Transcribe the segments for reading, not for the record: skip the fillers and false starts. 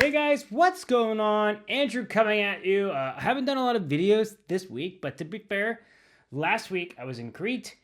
Hey guys, what's going on? Andrew coming at you. I haven't done a lot of videos this week, but to be fair, last week I was in Crete.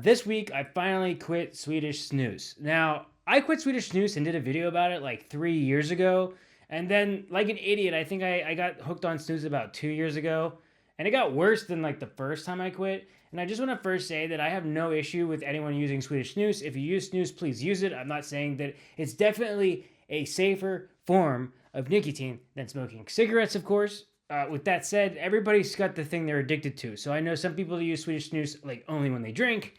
This week I finally quit Swedish Snus. Now, I quit Swedish Snus and did a video about it like 3 years ago. And then, like an idiot, I think I got hooked on snus about 2 years ago. And it got worse than like the first time I quit. And I just want to first say that I have no issue with anyone using Swedish Snus. If you use snus, please use it. I'm not saying that it's definitely a safer form of nicotine than smoking cigarettes, of course. With that said, everybody's got the thing they're addicted to. So I know some people use Swedish Snus like only when they drink.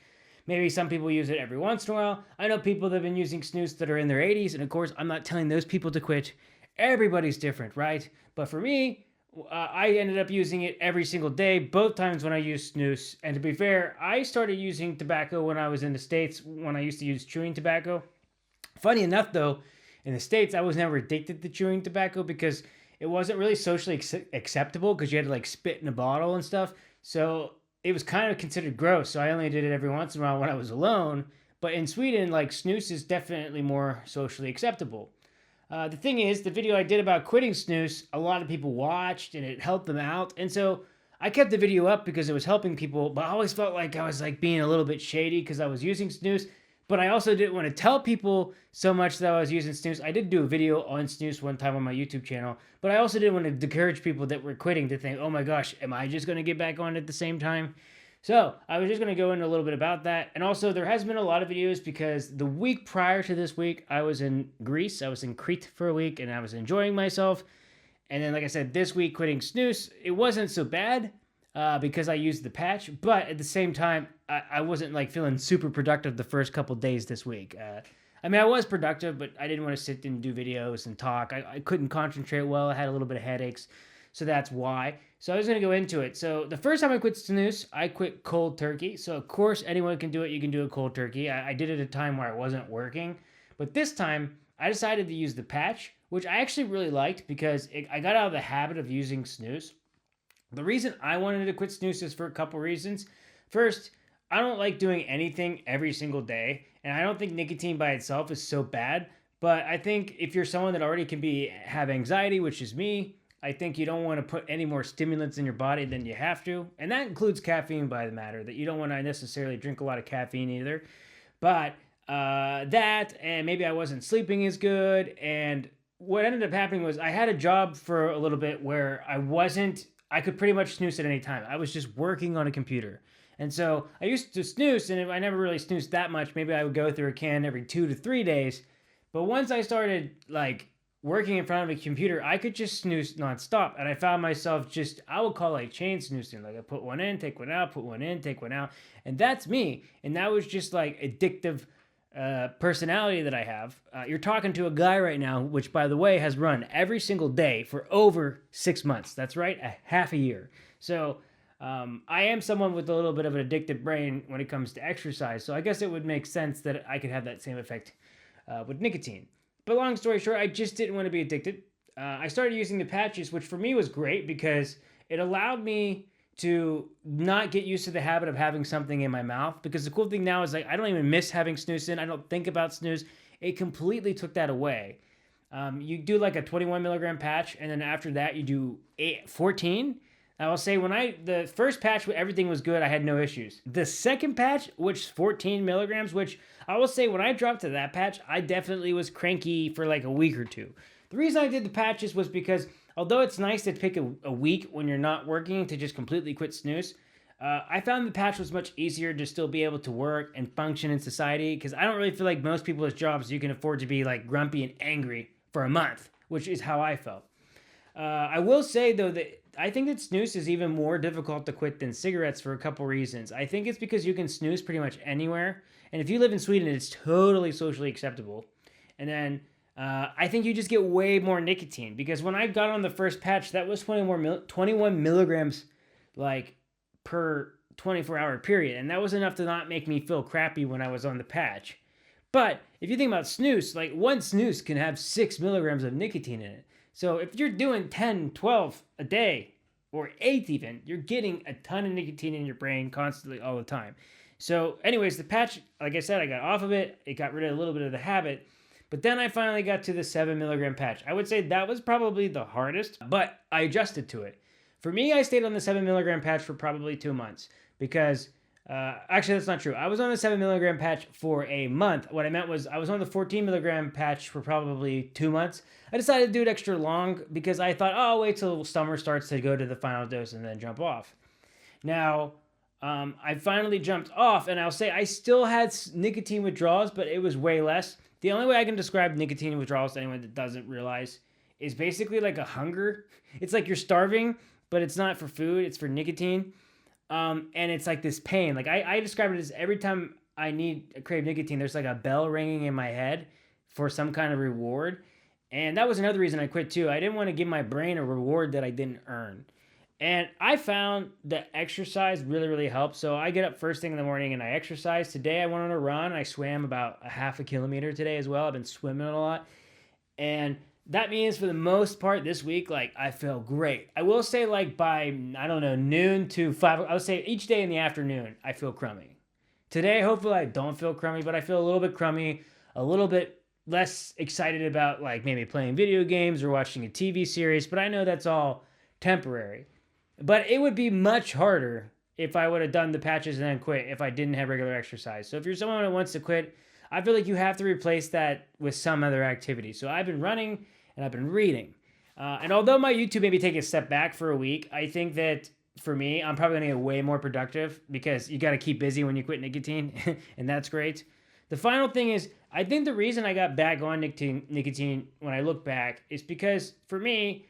Maybe some people use it every once in a while. I know people that have been using snus that are in their 80s, and of course, I'm not telling those people to quit. Everybody's different, right? But for me, I ended up using it every single day, both times when I used snus. And to be fair, I started using tobacco when I was in the States, when I used to use chewing tobacco. Funny enough, though, in the States, I was never addicted to chewing tobacco because it wasn't really socially acceptable because you had to like spit in a bottle and stuff. So it was kind of considered gross. So I only did it every once in a while when I was alone. But in Sweden, like snus is definitely more socially acceptable. The thing is, the video I did about quitting snus, a lot of people watched and it helped them out. And so I kept the video up because it was helping people, but I always felt like I was like being a little bit shady because I was using snus. But I also didn't want to tell people so much that I was using snus. I did do a video on snus one time on my YouTube channel, but I also didn't want to discourage people that were quitting to think, oh my gosh, am I just going to get back on at the same time? So I was just going to go into a little bit about that. And also there has been a lot of videos because the week prior to this week, I was in Greece. I was in Crete for a week and I was enjoying myself. And then, like I said, this week quitting snus, it wasn't so bad because I used the patch. But at the same time, I wasn't like feeling super productive the first couple days this week. I mean, I was productive, but I didn't want to sit and do videos and talk. I couldn't concentrate well. I had a little bit of headaches. So that's why. So I was going to go into it. So the first time I quit snus, I quit cold turkey. So of course, anyone can do it. You can do a cold turkey. I did it at a time where I wasn't working. But this time, I decided to use the patch, which I actually really liked because I got out of the habit of using snus. The reason I wanted to quit snus is for a couple reasons. First, I don't like doing anything every single day. And I don't think nicotine by itself is so bad. But I think if you're someone that already can have anxiety, which is me, I think you don't want to put any more stimulants in your body than you have to. And that includes caffeine, by the matter, that you don't want to necessarily drink a lot of caffeine either. But that, and maybe I wasn't sleeping as good. And what ended up happening was I had a job for a little bit where I could pretty much snooze at any time. I was just working on a computer. And so I used to snooze, and if I never really snoozed that much, maybe I would go through a can every 2 to 3 days. But once I started, like, working in front of a computer, I could just snooze nonstop. And I found myself I would call like chain snoozing. Like I put one in, take one out, put one in, take one out. And that's me. And that was just like addictive personality that I have. You're talking to a guy right now, which by the way has run every single day for over 6 months. That's right, a half a year. So I am someone with a little bit of an addictive brain when it comes to exercise. So I guess it would make sense that I could have that same effect with nicotine. But long story short, I just didn't want to be addicted. I started using the patches, which for me was great because it allowed me to not get used to the habit of having something in my mouth. Because the cool thing now is like I don't even miss having snus in. I don't think about snus. It completely took that away. You do like a 21 milligram patch, and then after that you do 14. I will say the first patch, everything was good. I had no issues. The second patch, which is 14 milligrams, which I will say when I dropped to that patch, I definitely was cranky for like a week or two. The reason I did the patches was because although it's nice to pick a week when you're not working to just completely quit snus, I found the patch was much easier to still be able to work and function in society because I don't really feel like most people's jobs you can afford to be like grumpy and angry for a month, which is how I felt. I will say, though, that I think that snus is even more difficult to quit than cigarettes for a couple reasons. I think it's because you can snooze pretty much anywhere. And if you live in Sweden, it's totally socially acceptable. And then I think you just get way more nicotine. Because when I got on the first patch, that was 21 milligrams like per 24-hour period. And that was enough to not make me feel crappy when I was on the patch. But if you think about snus, like one snus can have 6 milligrams of nicotine in it. So if you're doing 10, 12 a day, or 8 even, you're getting a ton of nicotine in your brain constantly all the time. So anyways, the patch, like I said, I got off of it. It got rid of a little bit of the habit. But then I finally got to the 7 milligram patch. I would say that was probably the hardest, but I adjusted to it. For me, I stayed on the 7 milligram patch for probably 2 months because actually, that's not true. I was on the 7 milligram patch for a month. What I meant was I was on the 14 milligram patch for probably 2 months. I decided to do it extra long because I thought, oh, I'll wait till summer starts to go to the final dose and then jump off. Now, I finally jumped off, and I'll say I still had nicotine withdrawals, but it was way less. The only way I can describe nicotine withdrawals to anyone that doesn't realize is basically like a hunger. It's like you're starving, but it's not for food, it's for nicotine. And it's like this pain. Like I describe it as every time I crave nicotine, there's like a bell ringing in my head for some kind of reward. And that was another reason I quit too. I didn't want to give my brain a reward that I didn't earn. And I found that exercise really, really helps. So I get up first thing in the morning and I exercise. Today I went on a run. I swam about a half a kilometer today as well. I've been swimming a lot. And that means for the most part this week, like I feel great. I will say like by, I don't know, noon to 5, I would say each day in the afternoon, I feel crummy. Today, hopefully I don't feel crummy, but I feel a little bit crummy, a little bit less excited about like maybe playing video games or watching a TV series, but I know that's all temporary. But it would be much harder if I would have done the patches and then quit if I didn't have regular exercise. So if you're someone who wants to quit, I feel like you have to replace that with some other activity. So I've been running and I've been reading. And although my YouTube maybe take a step back for a week, I think that for me, I'm probably going to get way more productive because you got to keep busy when you quit nicotine, and that's great. The final thing is, I think the reason I got back on nicotine when I look back is because for me,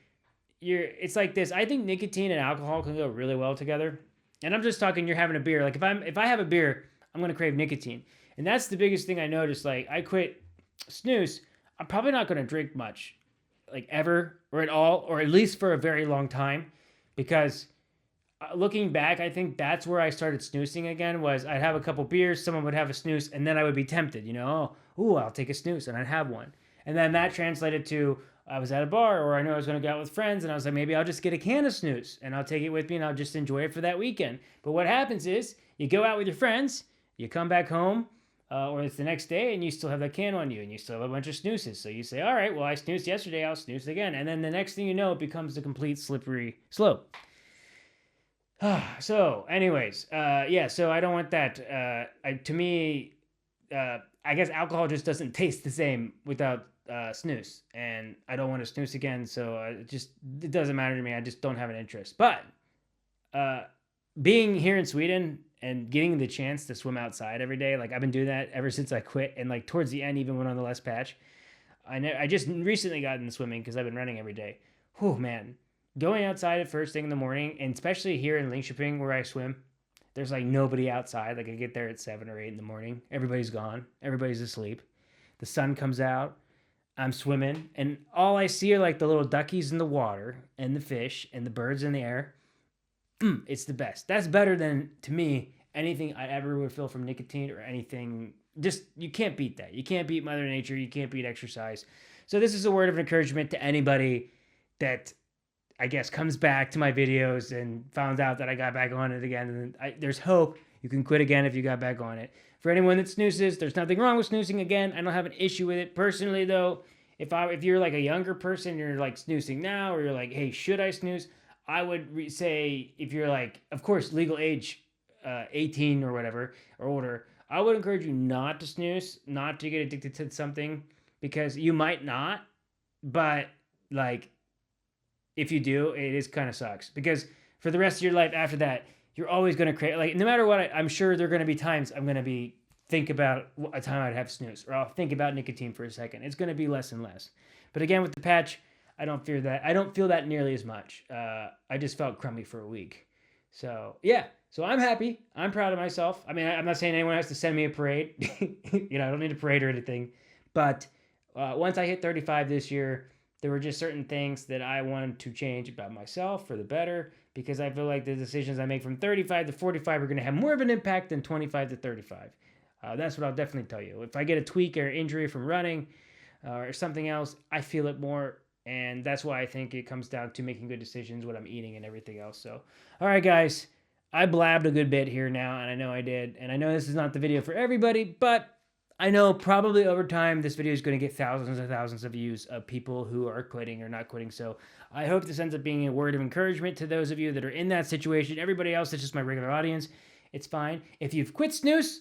it's like this. I think nicotine and alcohol can go really well together. And I'm just talking, you're having a beer. Like if I have a beer, I'm going to crave nicotine. And that's the biggest thing I noticed. Like I quit snus, I'm probably not going to drink much, like ever or at all, or at least for a very long time, because looking back, I think that's where I started snoozing again. Was I'd have a couple beers, someone would have a snooze, and then I would be tempted, I'll take a snooze, and I'd have one. And then that translated to I was at a bar, or I know I was going to go out with friends, and I was like, maybe I'll just get a can of snooze, and I'll take it with me, and I'll just enjoy it for that weekend. But what happens is, you go out with your friends, you come back home, or it's the next day, and you still have that can on you, and you still have a bunch of snoozes. So you say, all right, well, I snoozed yesterday, I'll snooze again. And then the next thing you know, it becomes the complete slippery slope. So, anyways, so I don't want that. To me, I guess alcohol just doesn't taste the same without snooze, and I don't want to snooze again, so it doesn't matter to me. I just don't have an interest. But being here in Sweden and getting the chance to swim outside every day, like I've been doing that ever since I quit, and like towards the end, even when on the last patch, I just recently got into swimming because I've been running every day. Whew, man. Going outside at first thing in the morning, and especially here in Linköping where I swim, there's like nobody outside. Like I get there at 7 or 8 in the morning. Everybody's gone. Everybody's asleep. The sun comes out. I'm swimming, and all I see are like the little duckies in the water and the fish and the birds in the air. It's the best. That's better than, to me, anything I ever would feel from nicotine or anything. Just, you can't beat that. You can't beat Mother Nature. You can't beat exercise. So this is a word of encouragement to anybody that, I guess, comes back to my videos and found out that I got back on it again. And there's hope. You can quit again if you got back on it. For anyone that snoozes, there's nothing wrong with snoozing again. I don't have an issue with it. Personally, though, if you're like a younger person, you're like snoozing now, or you're like, hey, should I snooze? I would say if you're like, of course, legal age, 18 or whatever, or older, I would encourage you not to snooze, not to get addicted to something, because you might not, but like, if you do, it is kind of sucks, because for the rest of your life after that, you're always going to create, like, no matter what, I'm sure there are going to be times I'm going to think about a time I'd have snooze, or I'll think about nicotine for a second. It's going to be less and less. But again, with the patch, I don't fear that. I don't feel that nearly as much. I just felt crummy for a week. So, yeah. So I'm happy. I'm proud of myself. I mean, I'm not saying anyone has to send me a parade. I don't need a parade or anything. But once I hit 35 this year, there were just certain things that I wanted to change about myself for the better, because I feel like the decisions I make from 35 to 45 are going to have more of an impact than 25 to 35. That's what I'll definitely tell you. If I get a tweak or injury from running or something else, I feel it more. And that's why I think it comes down to making good decisions, what I'm eating and everything else. So, all right, guys, I blabbed a good bit here now, and I know I did. And I know this is not the video for everybody, but I know probably over time this video is going to get thousands and thousands of views of people who are quitting or not quitting. So I hope this ends up being a word of encouragement to those of you that are in that situation. Everybody else, it's just my regular audience. It's fine. If you've quit snus,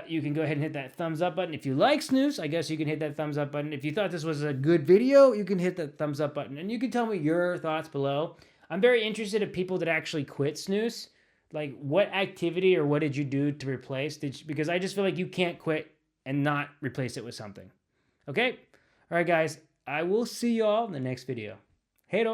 you can go ahead and hit that thumbs up button. If you like snus, I guess you can hit that thumbs up button. If you thought this was a good video, you can hit that thumbs up button. And you can tell me your thoughts below. I'm very interested in people that actually quit snus. Like, what activity or what did you do to replace? Because I just feel like you can't quit and not replace it with something. Okay? All right, guys. I will see y'all in the next video. Hey,